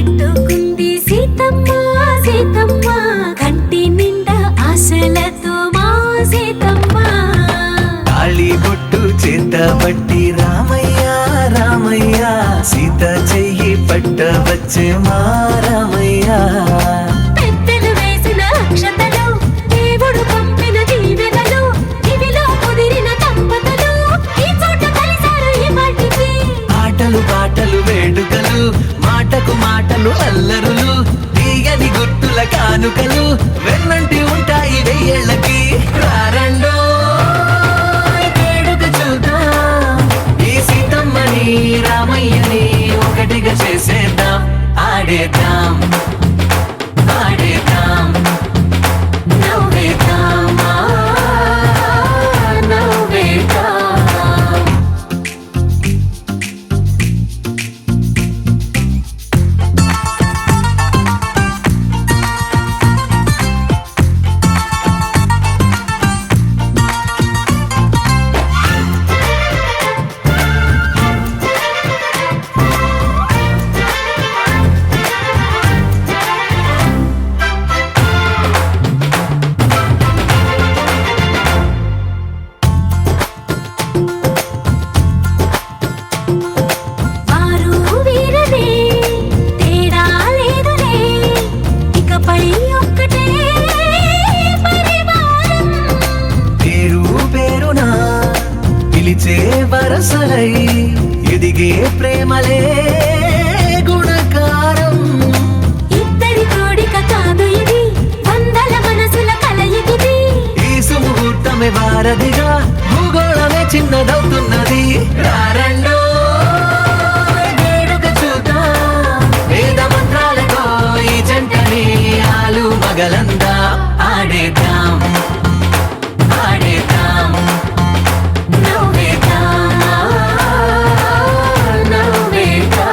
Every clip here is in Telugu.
పెట్టుకుంది సీతమ్మ సీతమ్మ కంటి నిండా ఆశలతో మా సీతమ్మ తాళి బొట్టు చేత పట్టి రామయ్య రామయ్య సీత చెయ్యి పట్ట వచ్చే మా రామయ్య పెద్దలు వేసిన అక్షతలు దేవుడు పంపిన దీవెనలు ఇవిలో కుదిరిన దంపతులు ఈ చోట కలిసారు ఈ వాటికి ఆటలు పాటలు వేడుకలు మాటకు మాటలు అల్లరులు తీయని గుర్తుల కానుకలు వెన్నంటి ఉంటాయి వెయ్యేళ్ళకి రారండో వేడుక చూద్దాం ఈ సీతమ్మని రామయ్యని ఒకటిగా చేసేద్దాం ఆడేద్దాం ఆడేద్దాం నవ్వేద్దాం నవ్వేద్దాం వారు వీరనే తేడా లేదులే ఇకపై ఒక్కటే పరివారం పేరు పేరునా పిలిచే వరసలై ఎదిగే ప్రేమలే గుణకారం ఇద్దరి కోడిక కాదు ఇది వందల మనసుల కలయికిది ఈ సుముహూర్తమే వారధిగా భూగోళమే చిన్నదవుతున్నది రారండో వేడుక చూద్దాం వేద మంత్రాలతో ఈ జంటని ఆలు మగలందా ఆడేద్దాం ఆడేద్దాం నవ్వేద్దాం నవ్వేద్దాం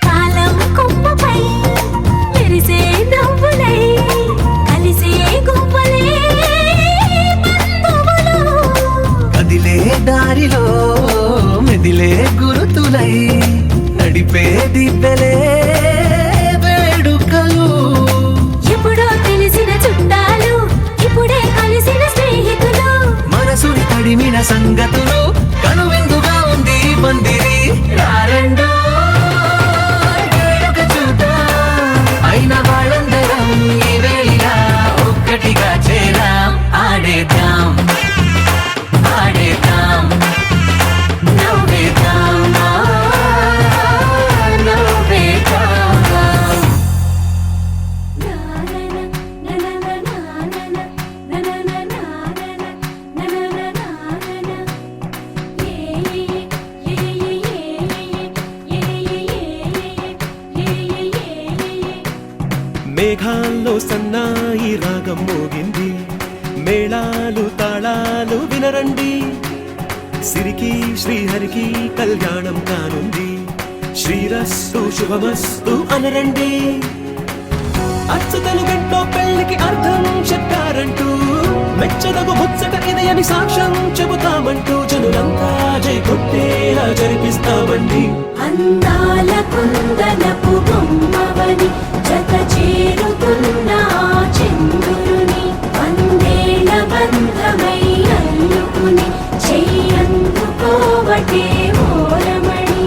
కాలం కొమ్మపై మెరిసే నవ్వులై కలిసే గువ్వలే బంధువులు కదిలే దారిలో మెదిలే గురుతులై నడిపే దిబ్బెలే వేడుకలు ఎప్పుడో తెలిసిన చుట్టాలు ఇప్పుడే కలిసిన స్నేహితులు మనసుని తడిమిన సంగతులు కనువిందుగా ఉంది ఈ పందిరి రారండో వేడుక చూద్దాం అయిన వాళ్ళందరం ఈ వేళ ఒక్కటిగా చేరాం ఆడేద్దాం ఆడేద్దాం నవ్వేద్దాం నవ్వేద్దాం మేఘాల్లో సన్నాయి రాగం మోగింది మేళాలు తాళాలు వినరండి సిరికి శ్రీహరికి కళ్యాణం కానుంది శ్రీరస్తు శుభమస్తు అనరండి అచ్చతలు గంటో పెళ్లికి అర్థం చెప్పారంటూ మెచ్చదగు ముచ్చట ఇది అని సాక్ష్యం చెబుతామంటూ జనులంతా జై కొట్టేలా జరిపిస్తామండి అందాల కుందనపు బొమ్మవని జత చేరుతున్న ఆ చంద్రుని వందేళ్ల బంధమై అల్లుకుని చెయ్యందుకోవటే ఓరమణి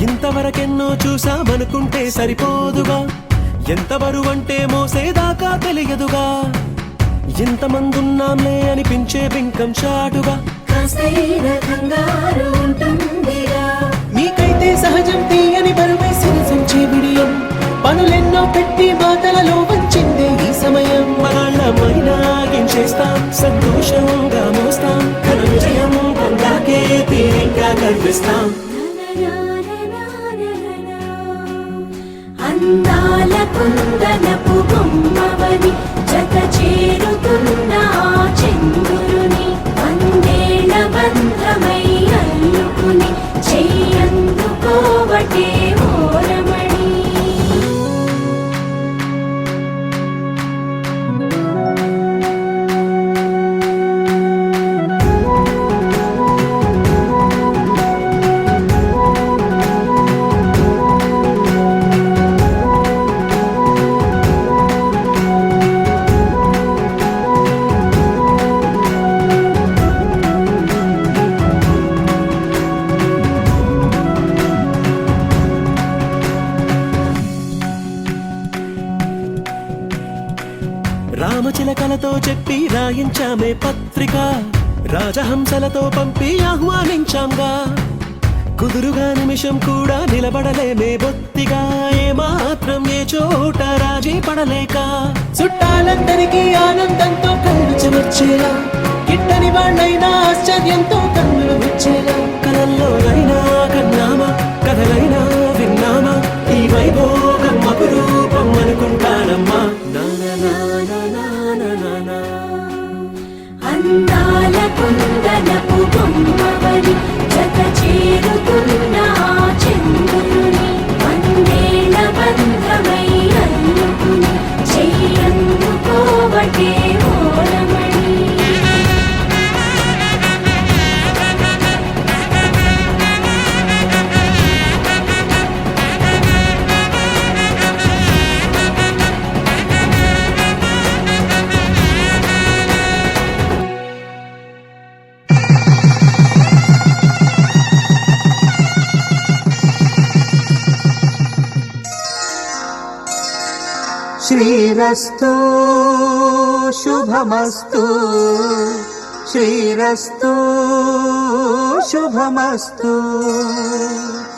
ఇంతవరకెన్నో చూసామనుకుంటే సరిపోదుగా, ఎంత బరువంటే మోసేదాకా తెలియదుగా, ఇంతమందున్నాంలే అనిపించే బింకం చాటుగా కాస్తైన కంగారు ఉంటుందిగా. మీకైతే సహజం తీయని బరువే సిరసించే బిడియం, పనులెన్నో పెట్టి మాటలలో వంచిందే ఈ సమయం. మనాళ్ళమైనా గించేస్తాం, సంతోషంగా మోస్తాం, ఘన విజయం పొందాకే తీరిగ్గా గర్విస్తాం. అందాల కుందనపు బొమ్మవని జత చేరుతున్న ఆ చంద్రుని వందేళ్ల బంధమై అల్లుకుని చెయ్యందుకోవటే ఓరమణి. రామచిలకలతో చెప్పి రాయించామే పత్రిక, రాజహంసలతో పంపి ఆహ్వానించాంగా, కుదురుగా నిమిషం కూడా నిలబడలేమే బొత్తిగా, ఏ మాత్రం ఏ చోట రాజీ పడలేక, చుట్టాలందరికీ ఆనందంతో కళ్ళు చెమర్చేలా, గిట్టని వాళ్ళైనా ఆశ్చర్యంతో కన్నులు వచ్చేలా, కలల్లోనైనా కన్నామా కథలైనా విన్నామా, ఈ వైభోగం అపురూపం అనుకుంటానమ్మా. అందాల కుందనపు బొమ్మవని జత చేరుతున్న ఆ చంద్రుని వందేళ్ల బంధమై అల్లుకుని చెయ్యందుకోవటే ఓరమణి. శ్రీరస్తు శుభమస్తు, శ్రీరస్తు శుభమస్తు,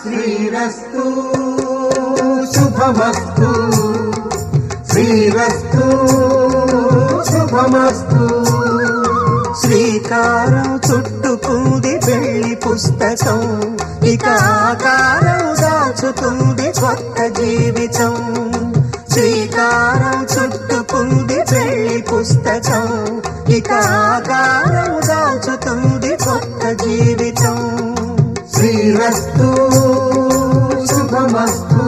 శ్రీరస్తు శుభమస్తు, శ్రీరస్తు శుభమస్తు. శ్రీకారం చుట్టుకుంది పెళ్లి పుస్తకం, ఇక ఆకారం దాచుతుంది కొత్త జీవితం. శ్రీకారం చుట్టుకుంది పెళ్లి పుస్తకం, ఇక ఆకారం దాచుతుంది కొత్త జీవితం. శ్రీరస్తు శుభమస్తు,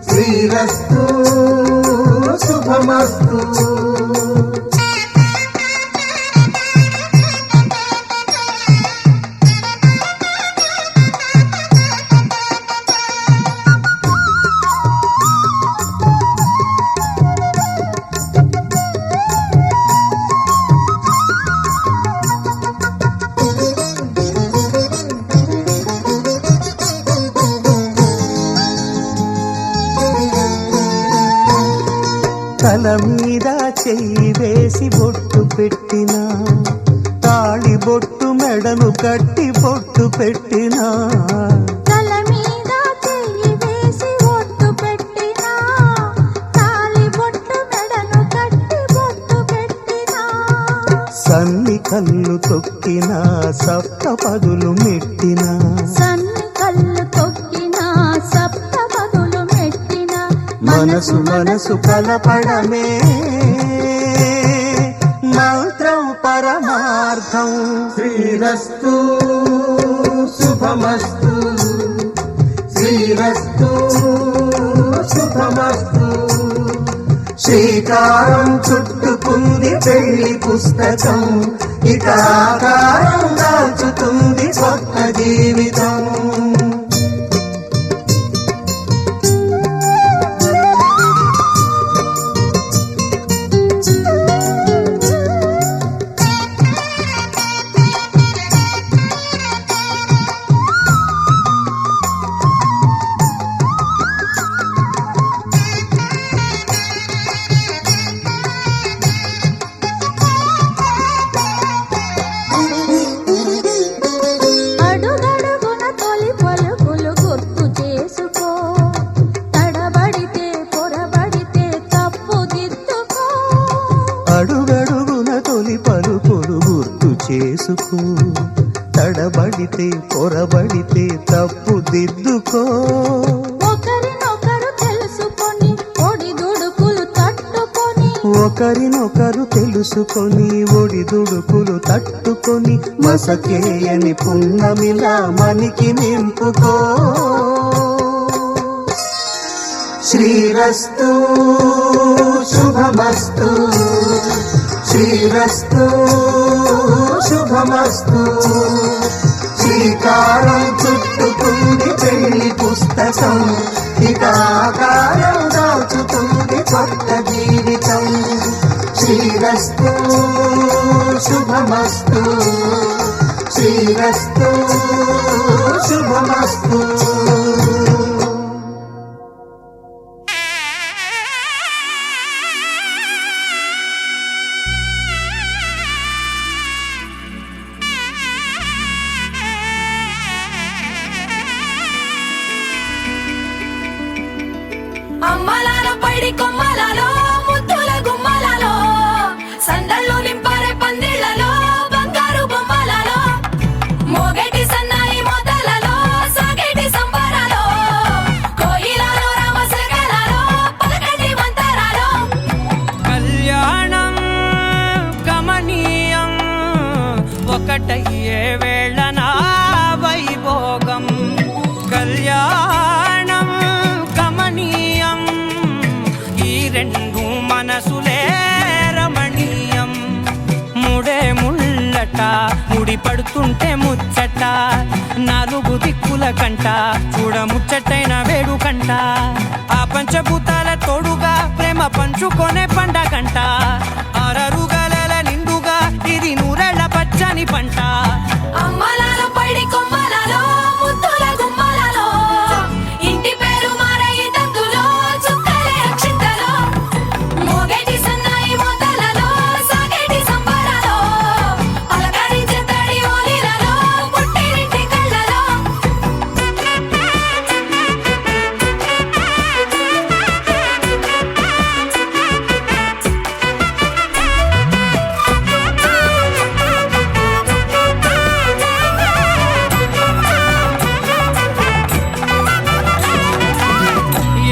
శ్రీరస్తు శుభమస్తు. తల మీద చెయ్యి వేసి బొట్టు పెట్టినా, తాళి బొట్టు మెడను కట్టి బొట్టు పెట్టినా, తల మీద చెయ్యి వేసి బొట్టు పెట్టినా, తాళి బొట్టు మెడను కట్టి బొట్టు పెట్టినా, సన్ని కళ్ళు తొక్కినా సప్త పదులు మెట్టినా, సన్ని కళ్ళు తొక్కినా సప్త పదులు మెట్టినా, మనసు మనసు కలపడమే మంత్రం పరమార్థం. శ్రీరస్తు శుభమస్తు, శ్రీరస్తు శుభమస్తు. శ్రీకారం చుట్టుకుంది పెళ్లి పుస్తకం, ఇక ఆకారం దాచుతుంది కొత్త జీవితం. తప్పుదిద్దుకో. ఒకరినొకరు తెలుసుకొని ఒడిదుడుకులు తట్టుకొని ఒకరినొకరు తెలుసుకొని ఒడిదుడుకులు తట్టుకొని మసకేయని పున్నమిలా మనికి నింపుకో. శ్రీరస్తు శుభమస్తు, శ్రీరస్తు శుభమస్తు. శ్రీకారం చుట్టుకుంది పెళ్లి పుస్తకం, ఇక ఆకారం దాచుతుంది కొత్త జీవితం. శ్రీరస్తు శుభమస్తు, శ్రీరస్తు శుభమస్తు. అమ్మలాల పైడి కొమ్మలలో ముద్దుల గుమ్మలలో సందళ్ళు నింపారే పందిళ్లలో బంగారు బొమ్మలలో మోగేటి సన్నాయి మోతలలో సాగేటి సంబరాలో కోయిలలో రామశకలలో పలకటి మంతరాలో. కళ్యాణం గమనీయం ఒకటయ్యే వేళ నా వైభోగం. కళ్యాణం గమనీయం ఈ రెండు మనసులే రమణీయం. ముడే ముళ్ళట ముడి పడుతుంటే ముచ్చట, నాలుగు దిక్కుల కంట చూడ ముచ్చటైన వేడుకంట. ఆ పంచభూతాల తోడుగా ప్రేమ పంచుకొనే పండగంట. అరరుగల నిండుగా ఇది నూరెళ్ళ పచ్చని పంట. అమ్మలాల పైడి కొమ్మలలో ముద్దుల గుమ్మలలో ఇంటి పేరు మారయి తందులో చుక్కలే అక్షింతలో మోగేటి సన్నాయి మోతలలో సాగేటి సంబరాలో పలకరించే తడి ఓలిలలో పుట్టినింటి కళ్ళలో.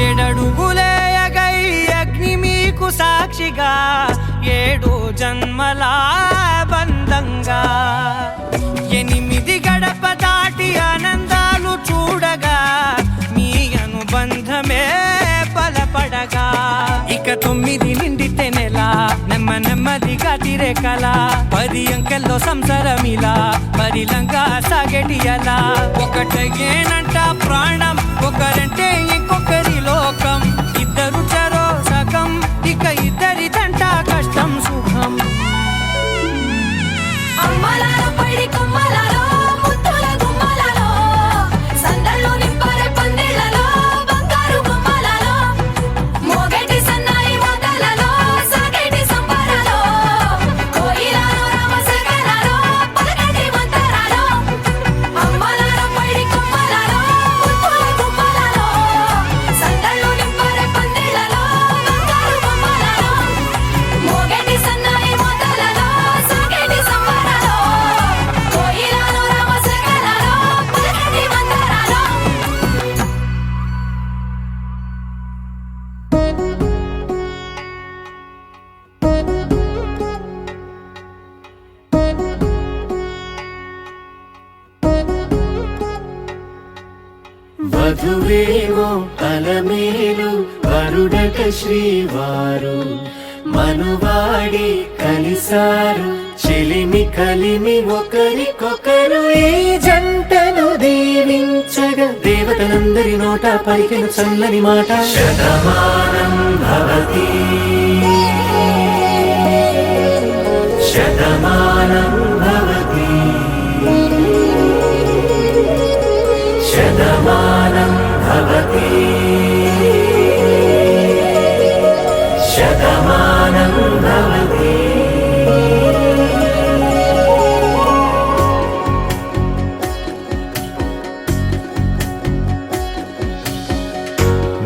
ఏడడుగులే ఎగై అగ్ని మీకు సాక్షిగా, ఏడు జన్మల బంధంగా. 8 గడప దాటి ఆనందాలు చూడగా మీ అనుబంధమే బలపడగా. ఇక 9 నిండితే నెల నెమ్మదిగా తిరేకల 10 అంకెల్లో సంసారమిలా పరిలంగా సాగేటి అలా. ఒకటేనంట ప్రాణం ఒకరంటే ఇంకొకరి లోకం. ఇద్దరు చరో సగం ఇక ఇద్దరిదంట కష్టం సుఖం. అమ్మలాల పైడి కొమ్మలలో ముద్దుల గుమ్మలలో సందళ్ళు నింపారే పందిళ్లలో బంగారు బొమ్మలలో మోగేటి సన్నాయి మోతలలో సాగేటి సంబరాలో కోయిలలో రామశకలలో పలకటి మంతరాలో. అమ్మలాల పైడి కొమ్మలలో ముద్దుల గుమ్మలలో సందళ్ళు నింపారే పందిళ్లలో బంగారు బొమ్మలలో మోగేటి సన్నాయి మోతలలో సాగేటి సంబరాలో కోయిలలో రామశకలలో పలకటి మంతరాలో. వధువేవో అలమేలు వరుడట శ్రీవారు, మనువాడి కలిసారు చెలిమి కలిమి ఒకరికొకరు. ఈ జంటను దీవించగా దేవతలందరి నోట పలికిన చల్లని మాట. శతమానం భవతి శతమానం భవతి శతమానం భవతి శతమానం భవతి.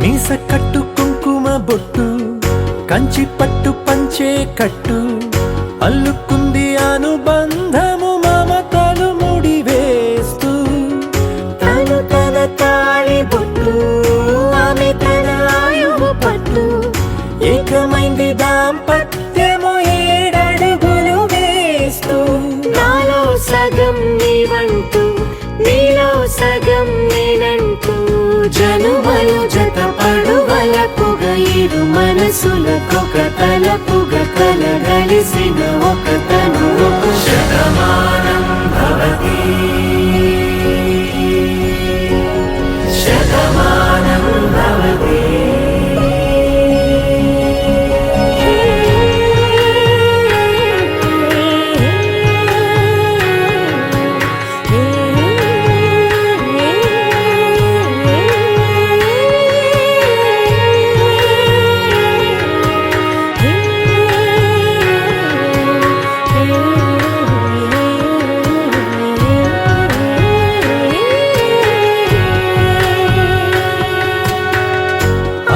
మీస కట్టు కుంకుమ బొట్టు కంచి పట్టు పంచే కట్టు అల్లుకుంది అనుబంధము మమతలు ముడివేస్తూ తను జన్మలు జతపడువలపుగ ఇరు మనసులకొక తలపుగ కలగలిసిన ఒక తను శతమానం భవతి శతమానం భవతి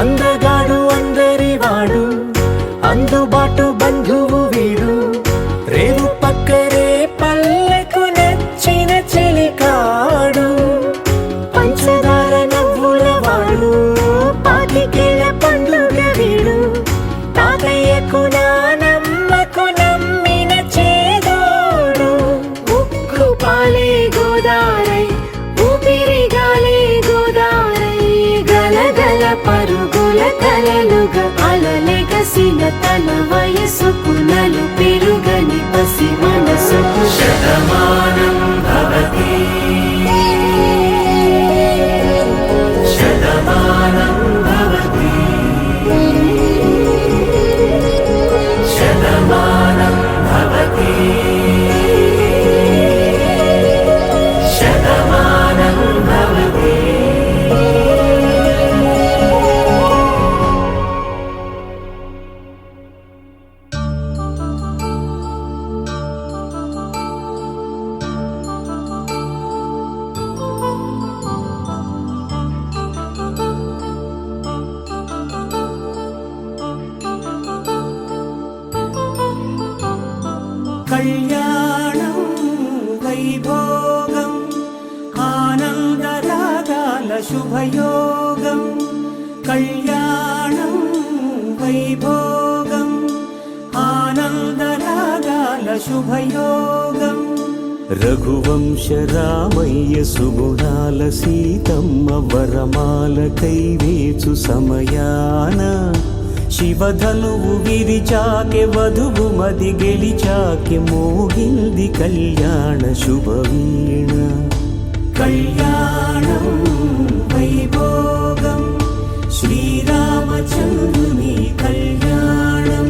అందగాడు అందరివాడు అందుబాటు బంధువు వీడు రేవు పక్కరే పల్లెకు నచ్చిన చెలికాడు పంచదార నవ్వుల వాడు పాతికేల పండుగ వీడు తాతయ్యకు నానమ్మకు నమ్మిన చేదోడు ఉక్కు పాలే గోదారై ఊపిరి గాలే గోదారై గలగల పరుగుల కలలుగా అలలెగసిన తన వయసుకు నలు పెరుగని పసి మనసుకు శతమానం భవతి శతమానం భవతి శతమానం భవతి శతమానం భవతి కళ్యాణం వైభోగం ఆనందరాగాల శుభయోగం కళ్యాణం వైభోగం ఆనందరాగాల శుభయోగం రఘువంశ రామయ్య సుగుణాల సీతమ్మ వరమాల కైవేచు సమయాన శివధనువు విరిచాకె వధువు మది గెలిచాకె మోగింది కళ్యాణ శుభవీణ కళ్యాణం వైభోగం శ్రీరామచంద్రుని కళ్యాణం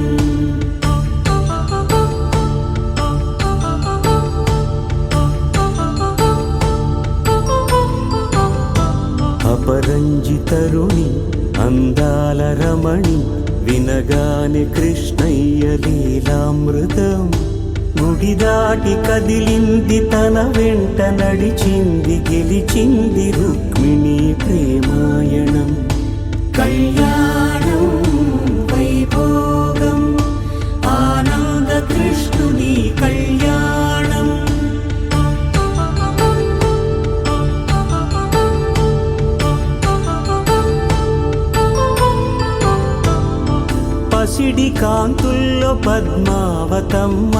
అపరంజి తరుణి అందాల రమణి వినగానే కృష్ణయ్య లీలామృతం గుడి దాటి కదిలింది తన వెంట నడిచింది గెలిచింది రుక్మిణి ప్రేమాయణం కళ్యాణం వైభోగం ఆనంద కృష్ణుని కళ్యాణం పసిడి కాంతుల్లో పద్మావతమ్మ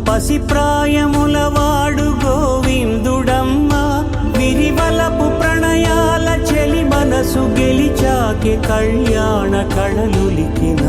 పసి ప్రాయముల వాడు గోవిందుడమ్మ విరివలపు ప్రణయాల చెలి మనసు గెలిచాకే కళ్యాణ కళలులికిన